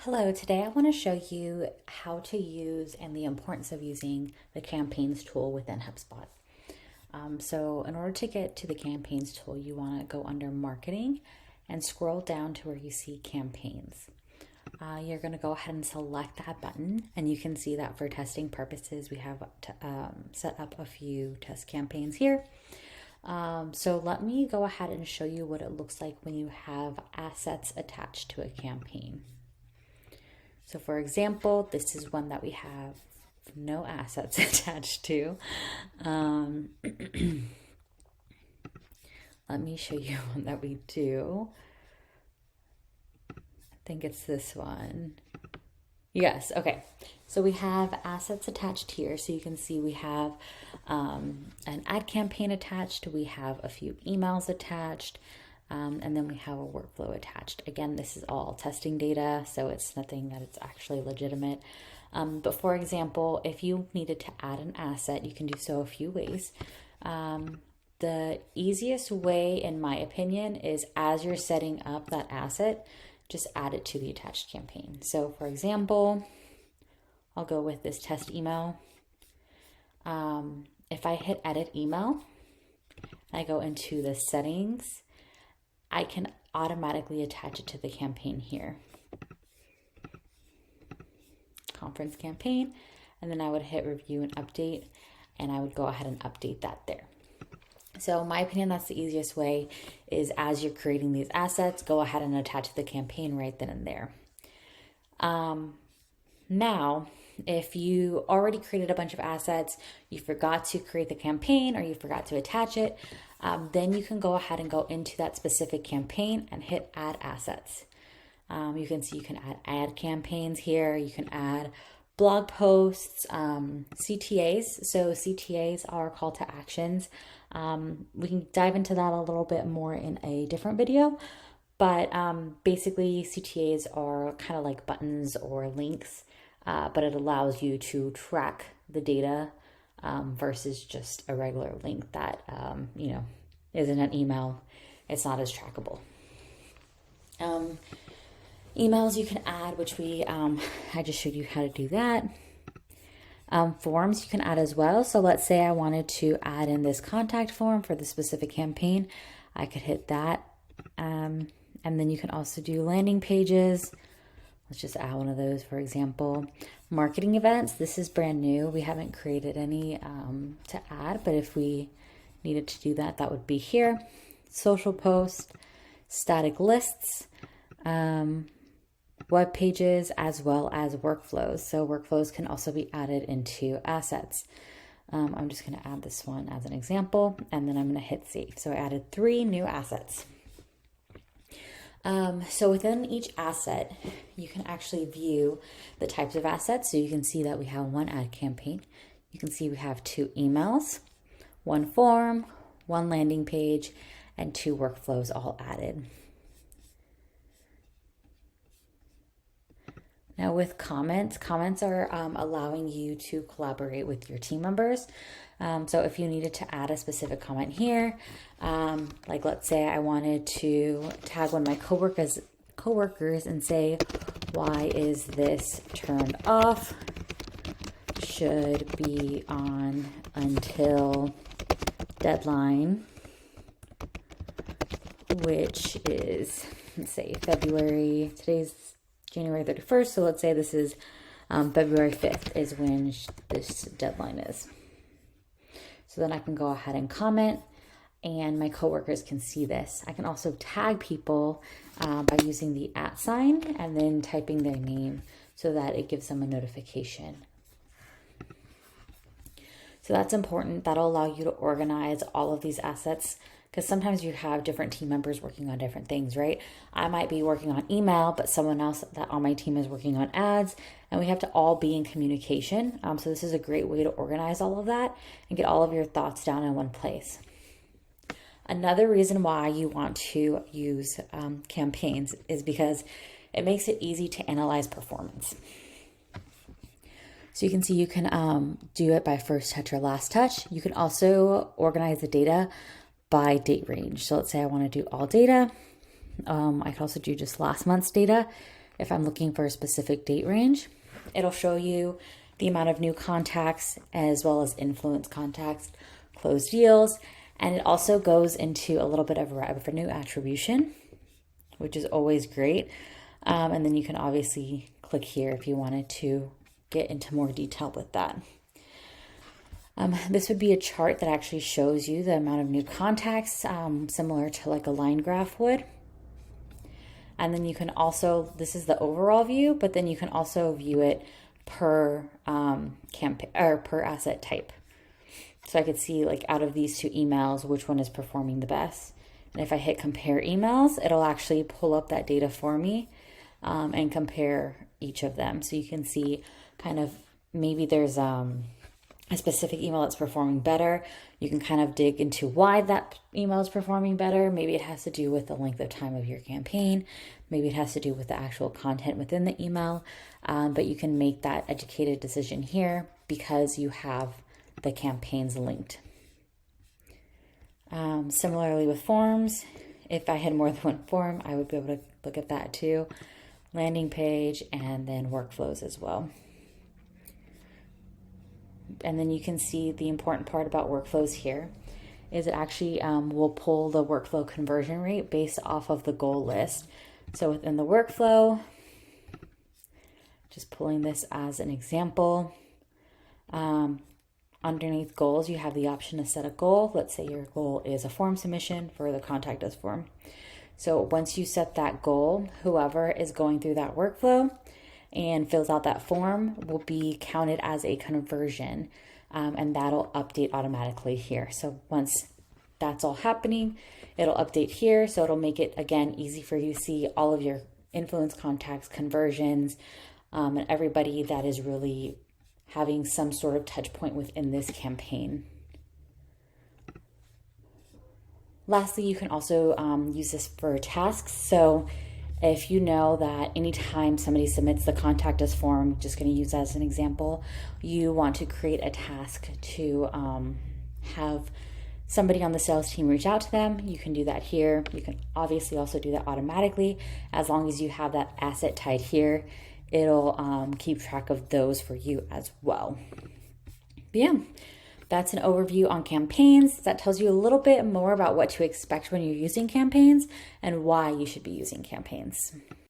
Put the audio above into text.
Hello, today I want to show you how to use and the importance of using the campaigns tool within HubSpot. So in order to get to the campaigns tool, you want to go under marketing and scroll down to where you see campaigns. You're going to go ahead and select that button, and you can see that for testing purposes, we have set up a few test campaigns here. So let me go ahead and show you what it looks like when you have assets attached to a campaign. So for example, this is one that we have no assets attached to. Let me show you one that we do. I think it's this one. Yes, okay. So we have assets attached here. So you can see we have an ad campaign attached. We have a few emails attached. And then we have a workflow attached. Again, this is all testing data, so it's nothing that it's actually legitimate. But for example, if you needed to add an asset, you can do so a few ways. The easiest way, in my opinion, is as you're setting up that asset, just add it to the attached campaign. So for example, I'll go with this test email. If I hit edit email, I go into the settings, I can automatically attach it to the campaign here. Conference campaign, and then I would hit review and update, and I would go ahead and update that there. So in my opinion, that's the easiest way, is as you're creating these assets, go ahead and attach the campaign right then and there. Now, if you already created a bunch of assets, you forgot to create the campaign or you forgot to attach it, then you can go ahead and go into that specific campaign and hit add assets. You can see you can add ad campaigns here. You can add blog posts, CTAs. So CTAs are call to actions. We can dive into that a little bit more in a different video. But basically CTAs are kind of like buttons or links, but it allows you to track the data versus just a regular link that, isn't an email. It's not as trackable. Emails you can add, which I just showed you how to do that. Forms you can add as well. So let's say I wanted to add in this contact form for the specific campaign. I could hit that. And then you can also do landing pages. Let's just add one of those, for example. Marketing events. This is brand new. We haven't created any to add, but if we needed to do that, that would be here. Social posts, static lists, web pages, as well as workflows. So workflows can also be added into assets. I'm just going to add this one as an example, and then I'm going to hit save. So I added 3 new assets. So within each asset, you can actually view the types of assets. So you can see that we have 1 ad campaign. You can see we have 2 emails, 1 form, 1 landing page, and 2 workflows all added. Now with comments are allowing you to collaborate with your team members. So if you needed to add a specific comment here, like let's say I wanted to tag one of my coworkers and say, why is this turned off? Should be on until deadline, which is, let's say today's January 31st. So let's say this is February 5th is when this deadline is. So then I can go ahead and comment, and my coworkers can see this. I can also tag people by using the @ sign and then typing their name so that it gives them a notification. So that's important. That'll allow you to organize all of these assets, because sometimes you have different team members working on different things, right? I might be working on email, but someone else that on my team is working on ads, and we have to all be in communication. So this is a great way to organize all of that and get all of your thoughts down in one place. Another reason why you want to use campaigns is because it makes it easy to analyze performance. So you can see you can do it by first touch or last touch. You can also organize the data by date range. So let's say I want to do all data. I could also do just last month's data, If I'm looking for a specific date range, it'll show you the amount of new contacts as well as influence contacts, closed deals, and it also goes into a little bit of revenue attribution, which is always great. And then you can obviously click here if you wanted to get into more detail with that. This would be a chart that actually shows you the amount of new contacts, similar to like a line graph would. And then you can also, this is the overall view, but then you can also view it per campaign or per asset type. So I could see like out of these two emails, which one is performing the best. And if I hit compare emails, it'll actually pull up that data for me and compare each of them. So you can see kind of maybe there's a specific email that's performing better. You can kind of dig into why that email is performing better. Maybe it has to do with the length of time of your campaign. Maybe it has to do with the actual content within the email. But you can make that educated decision here because you have the campaigns linked. Similarly with forms, if I had more than one form, I would be able to look at that too. Landing page and then workflows as well. And then you can see the important part about workflows here is it actually will pull the workflow conversion rate based off of the goal list. So within the workflow, just pulling this as an example, underneath goals, you have the option to set a goal. Let's say your goal is a form submission for the Contact Us form. So once you set that goal, whoever is going through that workflow and fills out that form will be counted as a conversion, and that'll update automatically here. So once that's all happening, it'll update here. So it'll make it, again, easy for you to see all of your influence contacts, conversions, and everybody that is really having some sort of touch point within this campaign. Lastly, you can also use this for tasks. So if you know that anytime somebody submits the Contact Us form, just going to use that as an example, you want to create a task to have somebody on the sales team reach out to them, you can do that here. You can obviously also do that automatically. As long as you have that asset tied here, it'll keep track of those for you as well. But yeah, that's an overview on campaigns. That tells you a little bit more about what to expect when you're using campaigns and why you should be using campaigns.